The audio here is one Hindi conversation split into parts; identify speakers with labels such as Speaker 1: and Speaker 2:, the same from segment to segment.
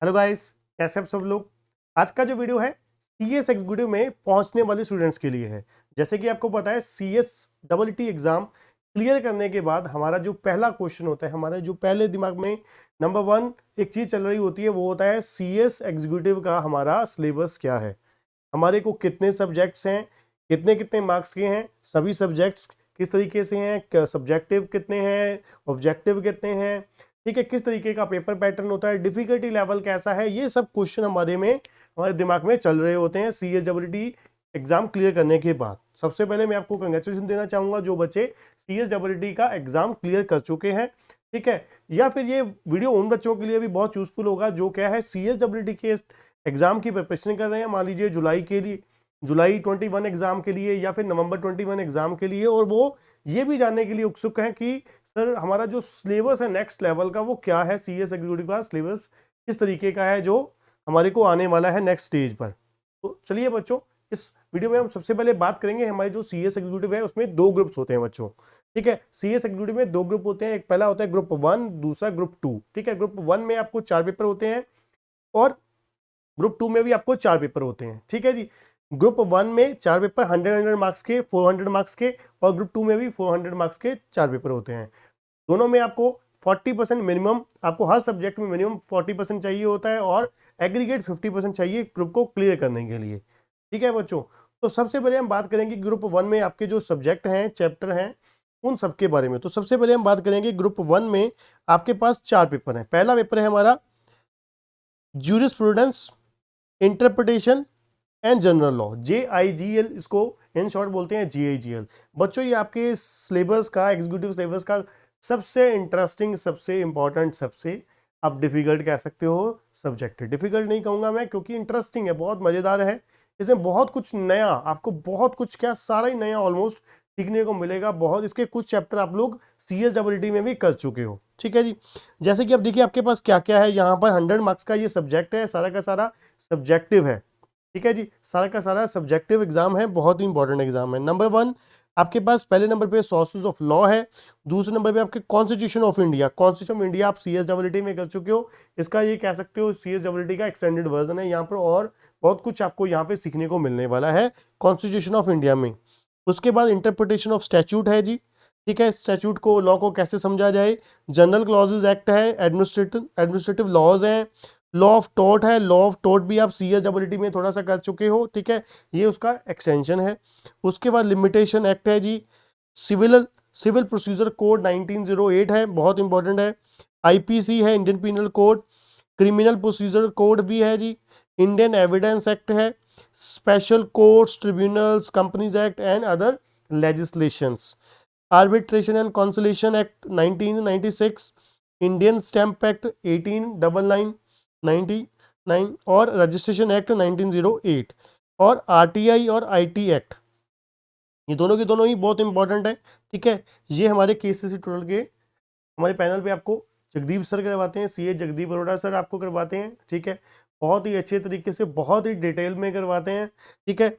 Speaker 1: हेलो गाइस, कैसे आप सब लोग। आज का जो वीडियो है सीएस एग्जीक्यूटिव में पहुंचने वाले स्टूडेंट्स के लिए है। जैसे कि आपको पता है CS double T exam clear करने के बाद हमारा जो पहला क्वेश्चन होता है, हमारे जो पहले दिमाग में नंबर वन एक चीज चल रही होती है, वो होता है सीएस एग्जीक्यूटिव का हमारा सिलेबस क्या है, हमारे को कितने सब्जेक्ट्स हैं, कितने कितने मार्क्स के हैं, सभी सब्जेक्ट्स किस तरीके से हैं, सब्जेक्टिव कितने हैं, ऑब्जेक्टिव कितने हैं, ठीक है, किस तरीके का पेपर पैटर्न होता है, डिफिकल्टी लेवल कैसा है। ये सब क्वेश्चन हमारे दिमाग में चल रहे होते हैं CS double T exam clear करने के बाद। सबसे पहले मैं आपको कंग्रेचुलेशन देना चाहूंगा जो बच्चे सीएस डबल टी का एग्जाम क्लियर कर चुके हैं, ठीक है। या फिर ये वीडियो उन बच्चों के लिए भी बहुत यूजफुल होगा जो क्या है सीएस डबल टी के एग्जाम की प्रिपरेशन कर रहे हैं, मान लीजिए जुलाई 21 एग्जाम के लिए या फिर नवंबर 21 एग्जाम के लिए, और वो ये भी जानने के लिए उत्सुक हैं कि सर हमारा जो सिलेबस है नेक्स्ट लेवल का वो क्या है, सीएस एग्जीक्यूटिव का सिलेबस किस तरीके का है जो हमारे को आने वाला है नेक्स्ट स्टेज पर। तो चलिए बच्चों, इस वीडियो में हम सबसे पहले बात करेंगे हमारे जो सीएस एग्जीक्यूटिव है उसमें दो ग्रुप्स होते हैं बच्चों, ठीक है। सीएस एग्जीक्यूटिव में दो ग्रुप होते हैं, एक पहला होता है ग्रुप 1, दूसरा ग्रुप 2, ठीक है। ग्रुप 1 में आपको 4 पेपर होते हैं और ग्रुप 2 में भी आपको 4 पेपर होते हैं, ठीक है जी। ग्रुप 1 में 4 पेपर 100 मार्क्स के, 400 मार्क्स के, और ग्रुप 2 में भी 400 मार्क्स के 4 पेपर होते हैं। दोनों में आपको 40% मिनिमम, आपको हर सब्जेक्ट में मिनिमम 40% चाहिए होता है और एग्रीगेट 50% चाहिए ग्रुप को क्लियर करने के लिए, ठीक है बच्चों। तो सबसे पहले हम बात करेंगे ग्रुप 1 में आपके जो सब्जेक्ट हैं, चैप्टर हैं, उन सब के बारे में। तो सबसे पहले हम बात करेंगे ग्रुप 1 में आपके पास 4 पेपर हैं। पहला पेपर है हमारा jurisprudence, interpretation and general law, JIGL, इसको इन शॉर्ट बोलते हैं JIGL। बच्चों ये आपके सिलेबस का, एग्जीक्यूटिव सिलेबस का सबसे इंटरेस्टिंग, सबसे इंपॉर्टेंट, सबसे आप डिफिकल्ट कह सकते हो सब्जेक्ट है। डिफिकल्ट नहीं कहूंगा मैं क्योंकि इंटरेस्टिंग है, बहुत मजेदार है। इसमें बहुत कुछ नया, आपको बहुत कुछ क्या सारा ही नया ऑलमोस्ट सीखने को मिलेगा। बहुत इसके कुछ चैप्टर आप लोग CSWT में भी कर चुके हो, ठीक है जी। जैसे कि अब देखिए आपके पास क्या क्या है, यहाँ पर 100 मार्क्स का ये सब्जेक्ट है, सारा का सारा सब्जेक्टिव है, ठीक है जी। सारा का सारा सब्जेक्टिव एग्जाम है, बहुत ही इंपॉर्टेंट एग्जाम है। नंबर 1 आपके पास पहले नंबर पे सोर्सेज ऑफ लॉ है, दूसरे नंबर पे आपके constitution of India. Constitution of India आप CSWT में कर चुके हो, इसका ये कह सकते हो CSWT का एक्सटेंडेड वर्जन है यहाँ पर, और बहुत कुछ आपको यहाँ पे सीखने को मिलने वाला है कॉन्स्टिट्यूशन ऑफ इंडिया में। उसके बाद इंटरप्रिटेशन ऑफ स्टैच्यूट है जी, ठीक है। स्टैच्यूट को, लॉ को कैसे समझा जाए। जनरल क्लॉजेज एक्ट है, एडमिनिस्ट्रेटिव लॉज हैं, लॉ ऑफ टॉर्ट है। लॉ ऑफ टॉर्ट भी आप CSWT में थोड़ा सा कर चुके हो, ठीक है, ये उसका एक्सटेंशन है। उसके बाद लिमिटेशन एक्ट है जी, सिविल सिविल प्रोसीजर कोड 1908 है, बहुत इंपॉर्टेंट है। IPC है, Indian penal code. Criminal procedure code भी है जी। इंडियन एविडेंस एक्ट है, special courts, tribunals, companies act and other legislations. Arbitration and constellation act 1996, Indian stamp act 1899 और रजिस्ट्रेशन एक्ट 1908, और RTI और IT एक्ट, ये दोनों के दोनों ही बहुत इंपॉर्टेंट है, ठीक है। ये हमारे KCC टोटल के हमारे पैनल पे आपको जगदीप सर करवाते हैं, CA जगदीप अरोड़ा सर आपको करवाते हैं, ठीक है। बहुत ही अच्छे तरीके से, बहुत ही डिटेल में करवाते हैं, ठीक है।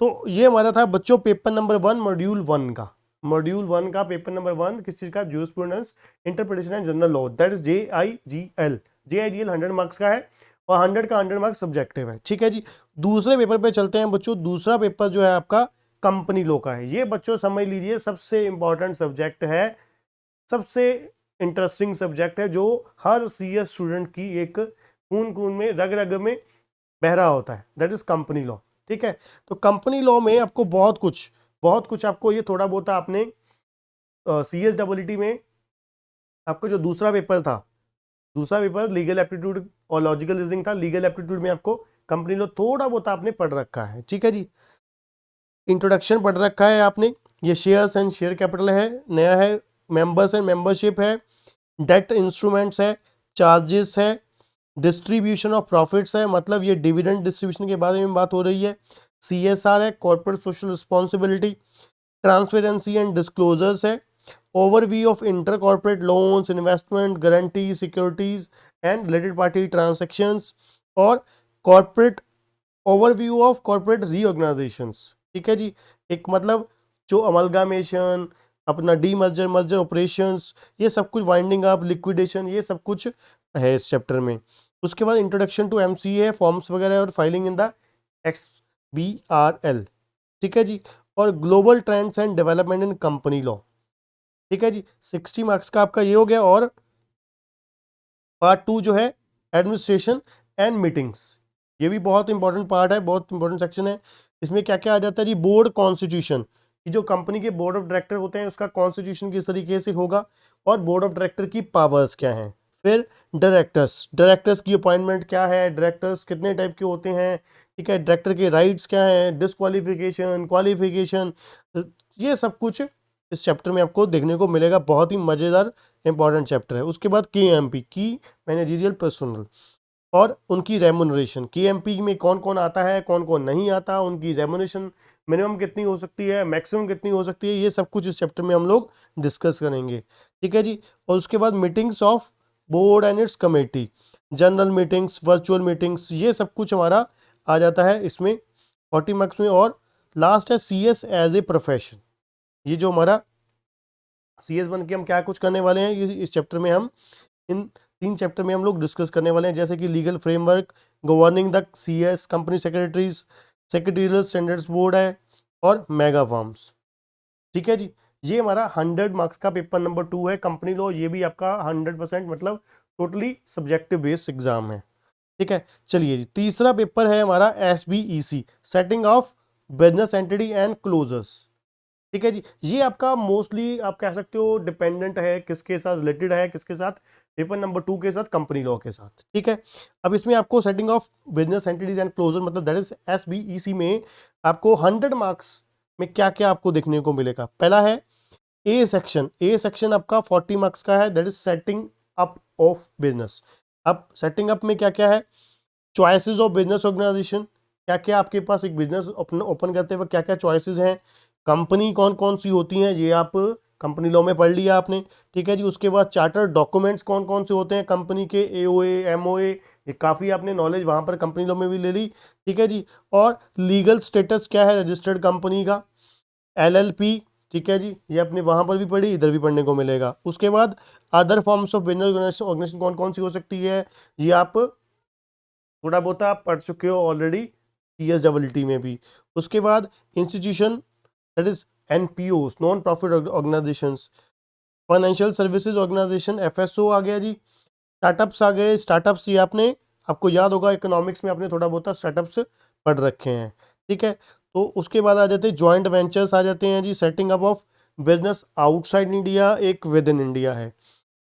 Speaker 1: तो ये हमारा था बच्चों पेपर नंबर 1, मॉड्यूल 1 का पेपर नंबर 1 किस चीज का, jurisprudence, interpretation and general law, that is JIGL 100 marks का है और 100 का 100 मार्क्स सब्जेक्टिव है, ठीक है जी। दूसरे पेपर पे चलते हैं बच्चों। दूसरा पेपर जो है आपका कंपनी लॉ का है। ये बच्चों समझ लीजिए सबसे इंपॉर्टेंट सब्जेक्ट है, सबसे इंटरेस्टिंग सब्जेक्ट है, जो हर CS स्टूडेंट की एक खून खून में, रग रग में बह रहा होता है, दैट इज कंपनी लॉ, ठीक है। तो कंपनी लॉ में आपको बहुत कुछ आपको, ये थोड़ा बहुत आपने CSWT में आपको जो दूसरा पेपर लीगल एप्टीट्यूड और लॉजिकल रीजनिंग था, लीगल एप्टीट्यूड में आपको कंपनी लॉ थोड़ा बहुत आपने पढ़ रखा है, ठीक है जी। इंट्रोडक्शन पढ़ रखा है आपने, ये शेयर्स एंड शेयर कैपिटल है, नया है, मेंबर्स एंड मेंबरशिप है, डेट इंस्ट्रूमेंट्स है, चार्जेस है, डिस्ट्रीब्यूशन ऑफ प्रॉफिट्स है, मतलब ये डिविडेंड डिस्ट्रीब्यूशन के बारे में बात हो रही है। CSR है, corporate social responsibility, transparency and disclosures है, overview of inter corporate loans, investment, guarantee, securities and related party transactions, और corporate overview of corporate reorganisations, ठीक है जी। एक मतलब जो अमलगामेशन, अपना मर्जर ऑपरेशंस, ये सब कुछ, वाइंडिंग अप, लिक्विडेशन, ये सब कुछ है इस चैप्टर में। उसके बाद इंट्रोडक्शन टू एमसीए है, फॉर्म्स वगैरह और फाइलिंग इन द XBRL, ठीक है जी। और global trends and development in company law, ठीक है जी। 60 मार्क्स का आपका ये हो गया। और पार्ट 2 जो है एडमिनिस्ट्रेशन एंड मीटिंग्स, ये भी बहुत इंपॉर्टेंट पार्ट है, बहुत इंपॉर्टेंट सेक्शन है। इसमें क्या क्या आ जाता है जी, बोर्ड कॉन्स्टिट्यूशन, कि जो कंपनी के बोर्ड ऑफ डायरेक्टर होते हैं उसका कॉन्स्टिट्यूशन किस तरीके से होगा, और बोर्ड ऑफ डायरेक्टर की पावर्स क्या हैं। फिर डायरेक्टर्स की अपॉइंटमेंट क्या है, डायरेक्टर्स कितने टाइप के होते हैं, ठीक है, डायरेक्टर के राइट्स क्या हैं, डिसक्वालिफिकेशन, क्वालिफिकेशन, ये सब कुछ इस चैप्टर में आपको देखने को मिलेगा। बहुत ही मज़ेदार इंपॉर्टेंट चैप्टर है। उसके बाद KMP की मैनेजरियल पर्सनल और उनकी रेमुनरेशन, KMP में कौन कौन आता है, कौन कौन नहीं आता, उनकी रेमुनरेशन मिनिमम कितनी हो सकती है, मैक्सिमम कितनी हो सकती है, ये सब कुछ इस चैप्टर में हम लोग डिस्कस करेंगे, ठीक है जी। और उसके बाद meetings of board and it's committee, general meetings, virtual meetings, ये सब कुछ हमारा आ जाता है इसमें 40 मार्क्स में। और लास्ट है CS एज ए प्रोफेशन, ये जो हमारा CS बन के हम क्या कुछ करने वाले हैं, ये इस चैप्टर में हम इन 3 चैप्टर में हम लोग डिस्कस करने वाले हैं, जैसे कि legal framework, governing the CS, company secretaries, secretarial standards board है, और मेगा फर्म्स, ठीक है जी। ये हमारा 100 मार्क्स का पेपर नंबर 2 है, कंपनी लॉ। ये भी आपका 100% मतलब टोटली सब्जेक्टिव बेस्ड एग्जाम है, ठीक है। चलिए जी, तीसरा पेपर है हमारा SBEC, setting off business entity and closures, ठीक है जी। ये आपका मोस्टली आप कह सकते हो डिपेंडेंट है, किसके साथ रिलेटेड है, किसके साथ, पेपर नंबर 2 के साथ, कंपनी लॉ के साथ, ठीक है। अब इसमें आपको setting off business entities and closure मतलब दैट इज SBEC में आपको 100 मार्क्स में क्या क्या आपको देखने को मिलेगा। पहला है ए सेक्शन आपका 40 मार्क्स का है, that is setting up of business. अब सेटिंग अप में क्या क्या है, चॉइसेस ऑफ बिजनेस ऑर्गेनाइजेशन, क्या क्या आपके पास एक बिजनेस ओपन करते हुए क्या क्या चॉइसेस हैं, कंपनी कौन कौन सी होती हैं, ये आप कंपनी लॉ में पढ़ लिया आपने, ठीक है जी। उसके बाद चार्टर डॉक्यूमेंट्स कौन कौन से होते हैं कंपनी के, AOA MOA, ये काफ़ी आपने नॉलेज वहाँ पर कंपनी लॉ में भी ले ली, ठीक है जी। और लीगल स्टेटस क्या है रजिस्टर्ड कंपनी का, LLP, ठीक है जी, ये आपने वहाँ पर भी पढ़ी, इधर भी पढ़ने को मिलेगा। उसके बाद other forms of business organisation कौन कौन सी हो सकती है, ये आप थोड़ा बहुत आप पढ़ चुके हो ऑलरेडी CSEE में भी। उसके बाद institution, that is NPOs, non profit organisations, financial services organisation, FSO आ गया जी। स्टार्टअप्स आ गए, स्टार्टअप्स ये आपने, आपको याद होगा इकोनॉमिक्स में आपने थोड़ा बहुत स्टार्टअप्स पढ़ रखे हैं, ठीक है। तो उसके बाद आ जाते हैं जॉइंट वेंचर्स आ जाते हैं जी, setting up of business outside India, एक विद इन इंडिया है,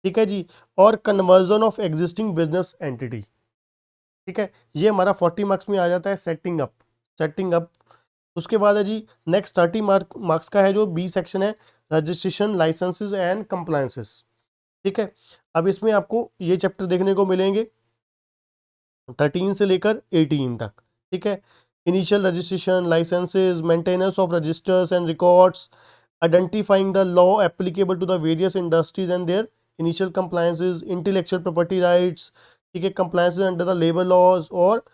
Speaker 1: ठीक है जी। और conversion of existing business entity, ठीक है, ये हमारा 40 मार्क्स में आ जाता है सेटिंग अप। उसके बाद है जी नेक्स्ट 30 मार्क्स का है जो B सेक्शन है, रजिस्ट्रेशन, लाइसेंसेज एंड कंप्लायंसेस, ठीक है। अब इसमें आपको ये चैप्टर देखने को मिलेंगे 13 से लेकर 18 तक, ठीक है। Initial registration, licences, maintenance of registers and records, identifying the law applicable to the various industries and their initial compliances, intellectual property rights, ठीक है, compliances under the labour laws और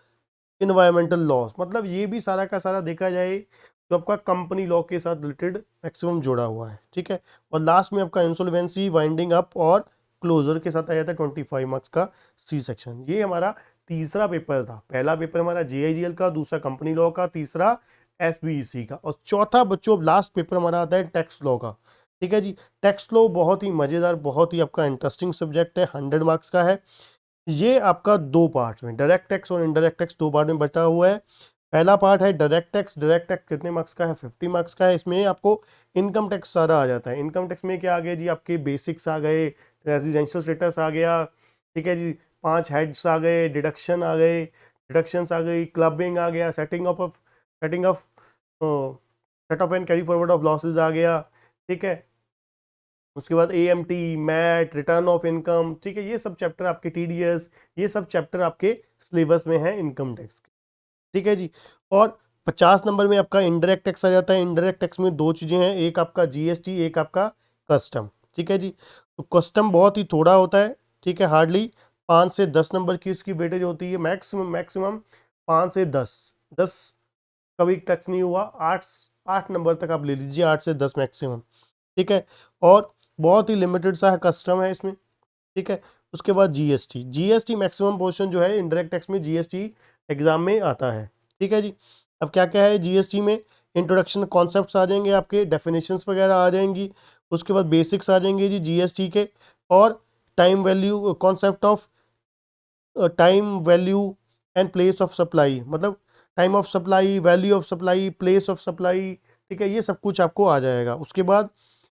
Speaker 1: इन्वायरमेंटल लॉज। मतलब ये भी सारा का सारा देखा जाए तो आपका कंपनी लॉ के साथ रिलेटेड मैक्सिमम जुड़ा हुआ है, ठीक है। और लास्ट में आपका इंसॉल्वेंसी, वाइंडिंग अप और क्लोजर के साथ आ जाता है 25 मार्क्स का C सेक्शन। ये हमारा तीसरा पेपर था। पहला पेपर हमारा JIGL का, दूसरा कंपनी लॉ का, तीसरा SBEC का, और चौथा बच्चों लास्ट पेपर हमारा आता है टैक्स लॉ का, ठीक है जी। टैक्स लॉ बहुत ही मजेदार, बहुत ही आपका इंटरेस्टिंग सब्जेक्ट है, 100 मार्क्स का है। ये आपका 2 पार्ट में, डायरेक्ट टैक्स और इनडायरेक्ट टैक्स 2 पार्ट में बटा हुआ है। पहला पार्ट है डायरेक्ट टैक्स कितने मार्क्स का है, 50 मार्क्स का है। इसमें आपको इनकम टैक्स सारा आ जाता है। इनकम टैक्स में क्या आ गया जी, आपके बेसिक्स आ गए, रेजिडेंशियल स्टेटस आ गया, ठीक है जी, 5 हेड्स आ गए, डिडक्शंस आ गई, क्लबिंग आ गया, setting off set off and carry forward of losses आ गया, ठीक है। उसके बाद AMT, MAT, return of income, ठीक है, ये सब चैप्टर आपके TDS, ये सब चैप्टर आपके सिलेबस में है इनकम टैक्स के, ठीक है जी। और 50 नंबर में आपका इनडायरेक्ट टैक्स आ जाता है। इनडायरेक्ट टैक्स में 2 चीज़ें हैं, एक आपका GST, एक आपका कस्टम, ठीक है जी। तो कस्टम बहुत ही थोड़ा होता है, ठीक है, हार्डली 5 से 10 नंबर की इसकी वेटेज होती है, मैक्सिमम 5 से 10 कभी टच नहीं हुआ, 8 नंबर तक आप ले लीजिए, 8 से 10 मैक्सिमम, ठीक है। और बहुत ही लिमिटेड सा कस्टम है इसमें, ठीक है। उसके बाद जीएसटी। जीएसटी मैक्सिमम पोर्शन जो है इनडायरेक्ट टैक्स में जीएसटी एग्जाम में आता है, ठीक है जी। अब क्या क्या है जीएसटी में, इंट्रोडक्शन कॉन्सेप्ट्स आ जाएंगे आपके, डेफिनेशंस वगैरह आ जाएंगी, उसके बाद बेसिक्स आ जाएंगे जी जीएसटी के, और time value, concept of time value and place of supply, मतलब time of supply, value of supply, place of supply, ठीक है, ये सब कुछ आपको आ जाएगा। उसके बाद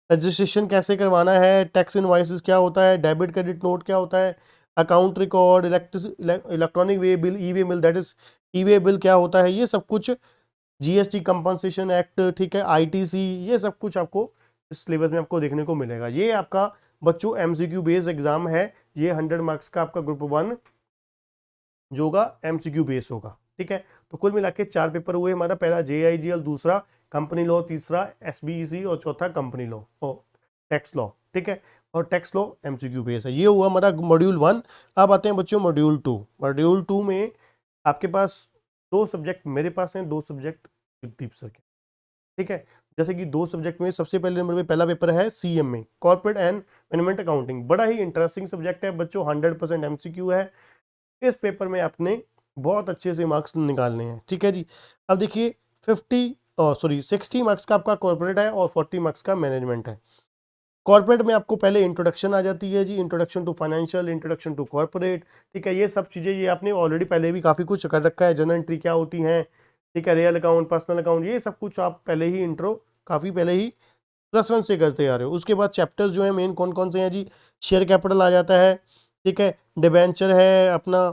Speaker 1: रजिस्ट्रेशन कैसे करवाना है, टैक्स इनवॉइसेस क्या होता है, डेबिट क्रेडिट नोट क्या होता है, account record, electronic way bill, E way bill, that is E way bill क्या होता है, ये सब कुछ, जीएसटी कंपनसेशन एक्ट, ठीक है, आईटीसी, ये सब कुछ आपको इस सिलेबस में आपको देखने को मिलेगा। ये आपका बच्चों एमसीक्यू बेस्ड एग्जाम है, ये 100 मार्क्स का आपका ग्रुप 1 जो होगा एमसीक्यू बेस होगा, ठीक है। तो कुल मिला के 4 पेपर हुए हमारा, पहला जेआईजीएल, दूसरा कंपनी लॉ, तीसरा एसबीईसी और चौथा कंपनी लॉ और टैक्स लॉ, ठीक है। और टैक्स लॉ एमसीक्यू बेस है। ये हुआ हमारा मॉड्यूल 1। अब आते हैं बच्चों मॉड्यूल 2। मॉड्यूल 2 में आपके पास 2 सब्जेक्ट मेरे पास हैं, 2 सब्जेक्ट जगदीप सर के, ठीक है। जैसे कि 2 सब्जेक्ट में सबसे पहले नंबर पे पहला पेपर है सीएम में, कॉर्पोरेट एंड मैनेजमेंट अकाउंटिंग। बड़ा ही इंटरेस्टिंग सब्जेक्ट है बच्चों, 100% एमसीक्यू है। इस पेपर में आपने बहुत अच्छे से मार्क्स निकालने हैं, ठीक है जी। अब देखिए 60 मार्क्स का आपका कॉर्पोरेट है और 40 मार्क्स का मैनेजमेंट है। कॉर्पोरेट में आपको पहले इंट्रोडक्शन आ जाती है जी, introduction to financial, introduction to corporate, ठीक है। ये सब चीज़ें ये आपने ऑलरेडी पहले भी काफ़ी कुछ कर रखा है, जनरल एंट्री क्या होती हैं, ठीक है, रियल अकाउंट, पर्सनल अकाउंट, ये सब कुछ आप पहले ही इंट्रो काफ़ी पहले ही +1 से करते आ रहे हो। उसके बाद चैप्टर्स जो है मेन कौन कौन से हैं जी, शेयर कैपिटल आ जाता है, ठीक है, डिबेंचर है अपना,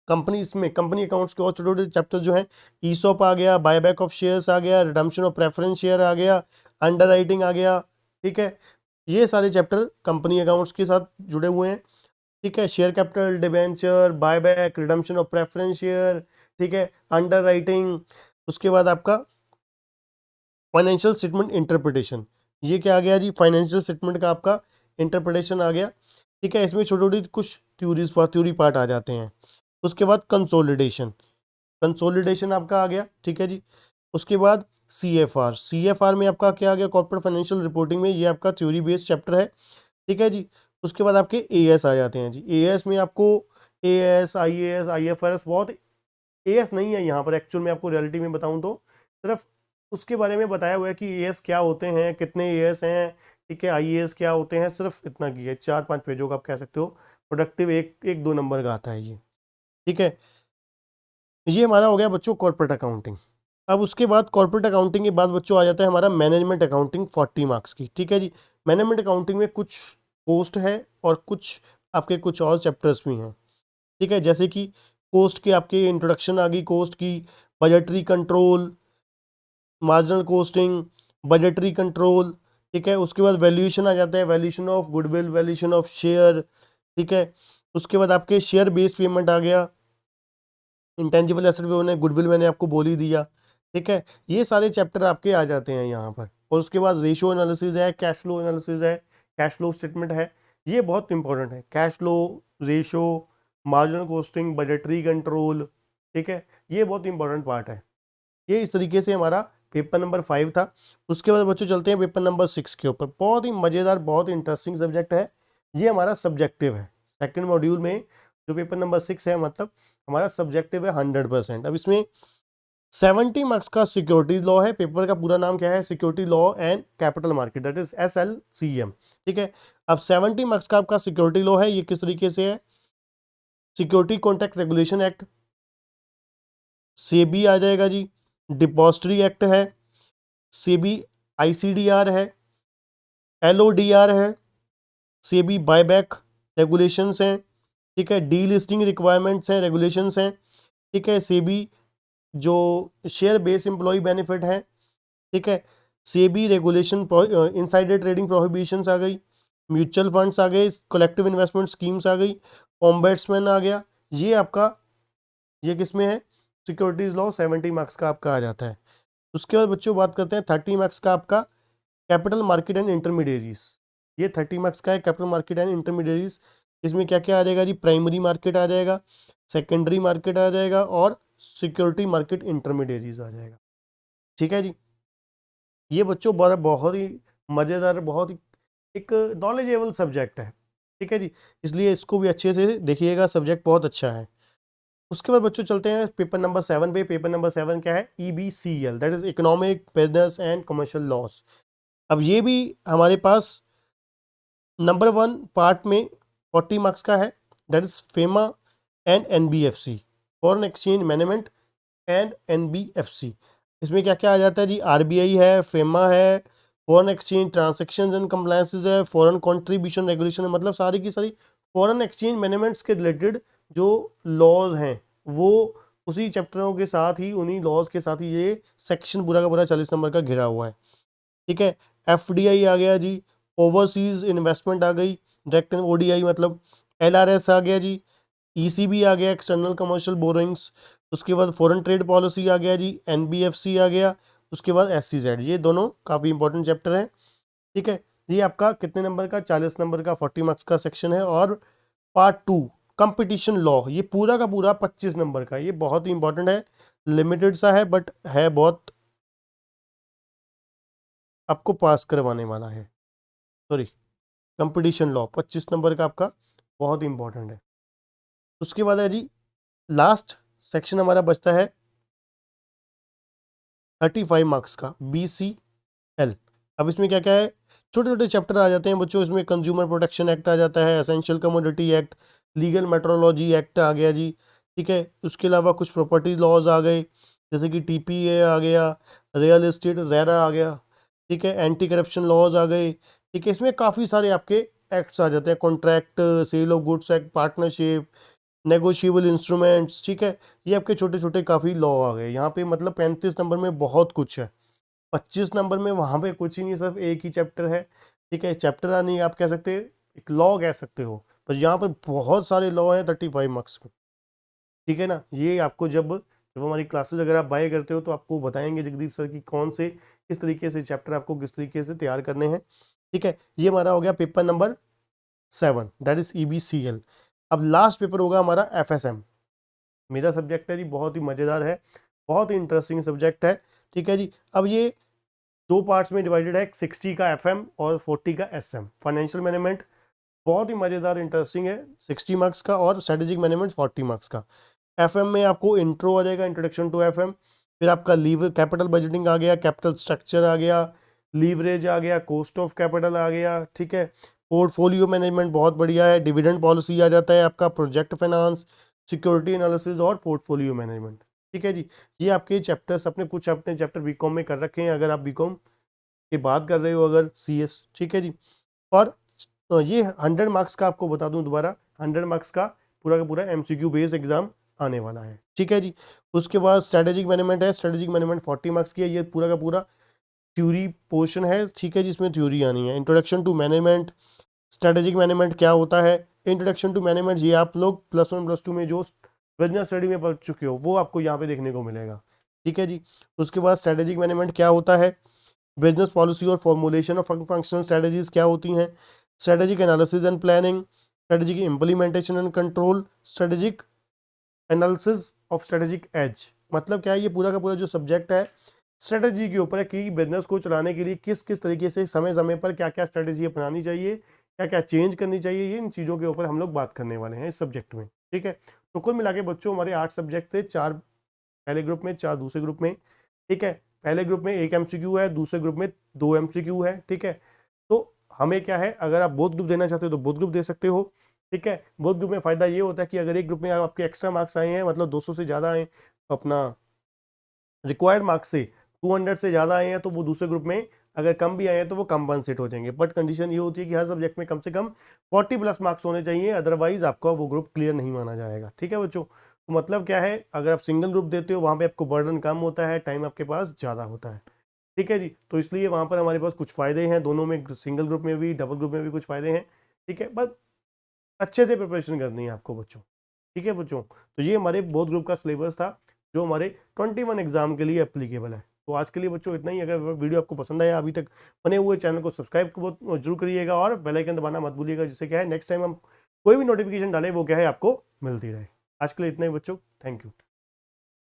Speaker 1: कंपनी, इसमें कंपनी अकाउंट्स के और छोटे छोटे चैप्टर जो हैं, ईसॉप आ गया, बायबैक ऑफ शेयर्स आ गया, रिडम्पशन ऑफ प्रेफरेंस शेयर आ गया, अंडर राइटिंग आ गया, ठीक है। ये सारे चैप्टर कंपनी अकाउंट्स के साथ जुड़े हुए हैं, ठीक है। Share capital, debenture, buyback, redemption of preference share, ठीक है, अंडर राइटिंग। उसके बाद आपका फाइनेंशियल स्टेटमेंट इंटरप्रिटेशन, ये क्या आ गया जी, फाइनेंशियल स्टेटमेंट का आपका इंटरप्रिटेशन आ गया, ठीक है। इसमें छोटी छोटी कुछ थ्योरी पार्ट आ जाते हैं। उसके बाद कंसोलिडेशन, कंसोलिडेशन आपका आ गया, ठीक है जी। उसके बाद सीएफआर, सीएफआर में आपका क्या आ गया, कॉर्पोरेट फाइनेंशियल रिपोर्टिंग में, ये आपका थ्योरी बेस्ड चैप्टर है, ठीक है जी। उसके बाद आपके एएस आ जाते हैं जी, एएस में आपको एएस, आईएएस, आईएफआरएस, बहुत एएस नहीं है यहाँ पर एक्चुअल में, आपको रियलिटी में बताऊँ तो सिर्फ उसके बारे में बताया हुआ है कि एएस क्या होते हैं, कितने एएस हैं, ठीक है, आईएएस क्या होते हैं, सिर्फ इतना की है, 4-5 पेजों का आप कह सकते हो। प्रोडक्टिव 1-2 नंबर का आता है ये, ठीक है। ये हमारा हो गया बच्चों कॉर्पोरेट अकाउंटिंग। अब उसके बाद कॉर्पोरेट अकाउंटिंग के बाद बच्चों आ जाता है हमारा मैनेजमेंट अकाउंटिंग, 40 मार्क्स की, ठीक है जी। मैनेजमेंट अकाउंटिंग में कुछ पोस्ट है और कुछ आपके कुछ और चैप्टर्स भी हैं, ठीक है। जैसे कि कोस्ट के आपके इंट्रोडक्शन आ गई, कोस्ट की, budgetary control, marginal costing, budgetary control, ठीक है। उसके बाद वैल्यूएशन आ जाता है, valuation of goodwill, valuation of share, ठीक है। उसके बाद आपके शेयर बेस्ड पेमेंट आ गया, इंटेंजिबल एसेट में गुडविल मैंने आपको बोल ही दिया, ठीक है। ये सारे चैप्टर आपके आ जाते हैं यहाँ पर। और उसके बाद रेशियो एनालिसिस है, कैश फ्लो एनालिसिस है, कैश फ्लो स्टेटमेंट है, ये बहुत इंपॉर्टेंट है, cash flow, ratio, marginal costing, budgetary control, ठीक है, ये बहुत इंपॉर्टेंट पार्ट है। ये इस तरीके से हमारा पेपर नंबर 5 था। उसके बाद बच्चों चलते हैं पेपर नंबर 6 के ऊपर। बहुत ही मज़ेदार, बहुत ही इंटरेस्टिंग सब्जेक्ट है, ये हमारा सब्जेक्टिव है। सेकंड मॉड्यूल में जो पेपर नंबर 6 है, मतलब हमारा सब्जेक्टिव है 100%। अब इसमें 70 मार्क्स का सिक्योरिटी लॉ है, पेपर का पूरा नाम क्या है, security law and capital market, that is SLCM, ठीक है। अब 70 मार्क्स का आपका सिक्योरिटी लॉ है, ये किस तरीके से है, security contract regulation act, SEBI आ जाएगा जी, डिपॉजिटरी एक्ट है, सेबी ICDR है, LODR है, सेबी बायबैक रेगुलेशंस हैं, ठीक है, डी लिस्टिंग रिक्वायरमेंट्स हैं, रेगुलेशंस हैं, ठीक है। सेबी जो शेयर बेस एम्प्लॉय बेनिफिट है, ठीक है, SEBI regulation, insider trading prohibitions आ गई, म्यूचुअल फंड्स आ गए, कलेक्टिव इन्वेस्टमेंट स्कीम्स आ गई, ऑम्बेड्समैन आ गया। ये आपका, ये किस में है, सिक्योरिटीज लॉ 70 मार्क्स का आपका आ जाता है। उसके बाद बच्चों बात करते हैं 30 मार्क्स का आपका कैपिटल मार्केट एंड इंटरमीडिएरीज। ये 30 मार्क्स का है, कैपिटल मार्केट एंड इंटरमीडिएरीज। इसमें क्या क्या आ जाएगा जी, प्राइमरी मार्केट आ जाएगा, सेकेंडरी मार्केट आ जाएगा और सिक्योरिटी मार्केट इंटरमीडिएरीज आ जाएगा, ठीक है जी। ये बच्चों बहुत ही मज़ेदार, बहुत ही एक नॉलेजेबल सब्जेक्ट है, ठीक है जी, इसलिए इसको भी अच्छे से देखिएगा, सब्जेक्ट बहुत अच्छा है। उसके बाद बच्चों चलते हैं पेपर नंबर 7 पे। पेपर नंबर 7 क्या है? EBCL, that is economic business and commercial loss. अब ये भी हमारे पास नंबर 1 पार्ट में 40 मार्क्स का है, that is FEMA and NBFC, foreign exchange management and NBFC। इसमें क्या क्या आ जाता है जी? RBI है, फेमा है, foreign exchange transaction and compliances है, फॉरेन कंट्रीब्यूशन रेगुलेशन है, मतलब सारी की सारी फॉरेन एक्सचेंज मैनेजमेंट्स के रिलेटेड जो लॉज हैं वो उसी चैप्टरों के साथ ही, उन्हीं लॉज के साथ ही ये सेक्शन पूरा का पूरा 40 नंबर का घिरा हुआ है। ठीक है, FDI आ गया जी, ओवरसीज इन्वेस्टमेंट आ गई, डायरेक्ट ODI मतलब LRS आ गया जी, ECB आ गया, एक्सटर्नल कमर्शियल बोरोइंग्स, उसके बाद फॉरेन ट्रेड पॉलिसी आ गया जी, NBFC आ गया, उसके बाद SCZ। ये दोनों काफ़ी इंपॉर्टेंट चैप्टर हैं। ठीक है, ये आपका कितने नंबर का? 40 नंबर का 40 मार्क्स का सेक्शन है। और पार्ट 2 कंपटीशन लॉ, ये पूरा का पूरा 25 नंबर का, ये बहुत ही इंपॉर्टेंट है, लिमिटेड सा है बट है बहुत, आपको पास करवाने वाला है। सॉरी, कंपटीशन लॉ 25 नंबर का आपका बहुत इंपॉर्टेंट है। उसके बाद है जी लास्ट सेक्शन हमारा बचता है 35 मार्क्स का, BCL। अब इसमें क्या क्या है? छोटे छोटे चैप्टर आ जाते हैं बच्चों, इसमें कंज्यूमर प्रोटेक्शन एक्ट आ जाता है, essential commodity act, legal metrology act आ गया जी। ठीक है, उसके अलावा कुछ प्रॉपर्टी लॉज आ गए, जैसे कि TPA आ गया, रियल एस्टेट रेरा आ गया। ठीक है, एंटी करप्शन लॉज आ गए। ठीक है, इसमें काफ़ी सारे आपके एक्ट्स आ जाते हैं, contract, sale of goods act, partnership, negotiable instruments. ठीक है, ये आपके छोटे छोटे काफ़ी लॉ आ गए यहाँ पे, मतलब 35 नंबर में बहुत कुछ है। 25 नंबर में वहाँ पे कुछ ही नहीं, सिर्फ एक ही चैप्टर है। ठीक है, चैप्टर नहीं आप कह सकते, एक लॉ कह सकते हो, पर यहाँ पर बहुत सारे लॉ हैं 35 मार्क्स में। ठीक है ना, ये आपको जब जब हमारी क्लासेस अगर आप बाय करते हो तो आपको बताएंगे जगदीप सर की कौन से किस तरीके से चैप्टर आपको किस तरीके से तैयार करने हैं। ठीक है, ये हमारा हो गया paper number 7, that is EBCL। अब लास्ट पेपर होगा हमारा FSM, मेरा सब्जेक्ट है जी, बहुत ही मज़ेदार है, बहुत ही इंटरेस्टिंग सब्जेक्ट है। ठीक है जी, अब ये 2 पार्ट्स में डिवाइडेड है, 60 का FM और 40 का SM। फाइनेंशियल मैनेजमेंट बहुत ही मज़ेदार इंटरेस्टिंग है, 60 मार्क्स का, और स्ट्रेटेजिक मैनेजमेंट 40 मार्क्स का। FM में आपको इंट्रो आ जाएगा, इंट्रोडक्शन टू FM, फिर आपका लीवर कैपिटल बजटिंग आ गया, कैपिटल स्ट्रक्चर आ गया, लीवरेज आ गया, कॉस्ट ऑफ कैपिटल आ गया। ठीक है, पोर्टफोलियो मैनेजमेंट बहुत बढ़िया है, डिविडेंड पॉलिसी आ जाता है आपका, प्रोजेक्ट फाइनेंस, सिक्योरिटी एनालिसिस और पोर्टफोलियो मैनेजमेंट। ठीक है जी, ये आपके चैप्टर्स अपने कुछ अपने चैप्टर बीकॉम में कर रखे हैं, अगर आप बीकॉम की बात कर रहे हो, अगर CS। ठीक है जी, और ये 100 मार्क्स का आपको बता दूं दोबारा, 100 मार्क्स का पूरा MCQ बेस्ड एग्जाम आने वाला है। ठीक है जी, उसके बाद स्ट्रेटेजिक मैनेजमेंट है, स्ट्रेटेजिक मैनेजमेंट 40 मार्क्स की है, ये पूरा का पूरा थ्योरी पोर्शन है। ठीक है, जिसमें थ्योरी आनी है। Introduction to management, strategic management क्या होता है, इंट्रोडक्शन टू मैनेजमेंट ये आप लोग +1 +2 में जो बिजनेस स्टडी में पढ़ चुके हो वो आपको यहाँ पे देखने को मिलेगा। ठीक है जी, उसके बाद स्ट्रेटेजिक मैनेजमेंट क्या होता है, बिजनेस पॉलिसी और फॉर्मुलेशन ऑफ फंक्शनल स्ट्रेटजीज क्या होती हैं, strategic analysis and planning, strategic implementation and control, strategic analysis of strategic edge. मतलब क्या है, ये पूरा का पूरा जो सब्जेक्ट है स्ट्रेटेजी के ऊपर है कि बिजनेस को चलाने के लिए किस किस तरीके से समय समय पर क्या क्या स्ट्रेटेजी अपनानी चाहिए, क्या क्या चेंज करनी चाहिए, ये इन चीज़ों के ऊपर हम लोग बात करने वाले हैं इस सब्जेक्ट में। ठीक है, तो कुल मिला के बच्चों हमारे 8 सब्जेक्ट थे, 4 पहले ग्रुप में, 4 दूसरे ग्रुप में। ठीक है, पहले ग्रुप में 1 MCQ है, दूसरे ग्रुप में 2 MCQ है। ठीक है, तो हमें क्या है, अगर आप बोथ ग्रुप देना चाहते हो तो बोथ ग्रुप दे सकते हो। ठीक है, बोथ ग्रुप में फ़ायदा ये होता है कि अगर एक ग्रुप में आपके एक्स्ट्रा मार्क्स आए हैं, मतलब 200 से ज़्यादा आए, तो अपना रिक्वायर्ड मार्क्स से 200 से ज़्यादा आए हैं, तो वो दूसरे ग्रुप में अगर कम भी आए हैं तो वो कंपनसेट हो जाएंगे। बट कंडीशन ये होती है कि हर सब्जेक्ट में कम से कम 40+ मार्क्स होने चाहिए, अदरवाइज आपका वो ग्रुप क्लियर नहीं माना जाएगा। ठीक है बच्चों, तो मतलब क्या है, अगर आप सिंगल ग्रुप देते हो वहाँ पे आपको बर्डन कम होता है, टाइम आपके पास ज़्यादा होता है। ठीक है जी, तो इसलिए वहाँ पर हमारे पास कुछ फ़ायदे हैं, दोनों में, सिंगल ग्रुप में भी डबल ग्रुप में भी कुछ फ़ायदे हैं। ठीक है, बट अच्छे से प्रिपरेशन करनी है आपको बच्चों। ठीक है बच्चों, तो ये हमारे बोथ ग्रुप का सिलेबस था जो हमारे 21 एग्जाम के लिए एप्लीकेबल है। तो आज के लिए बच्चों इतना ही। अगर वीडियो आपको पसंद आया, अभी तक बने हुए चैनल को सब्सक्राइब जरूर करिएगा और बेल आइकन दबाना मत भूलिएगा, जिससे क्या है नेक्स्ट टाइम हम कोई भी नोटिफिकेशन डालें वो क्या है आपको मिलती रहे। आज के लिए इतना ही बच्चों, थैंक यू।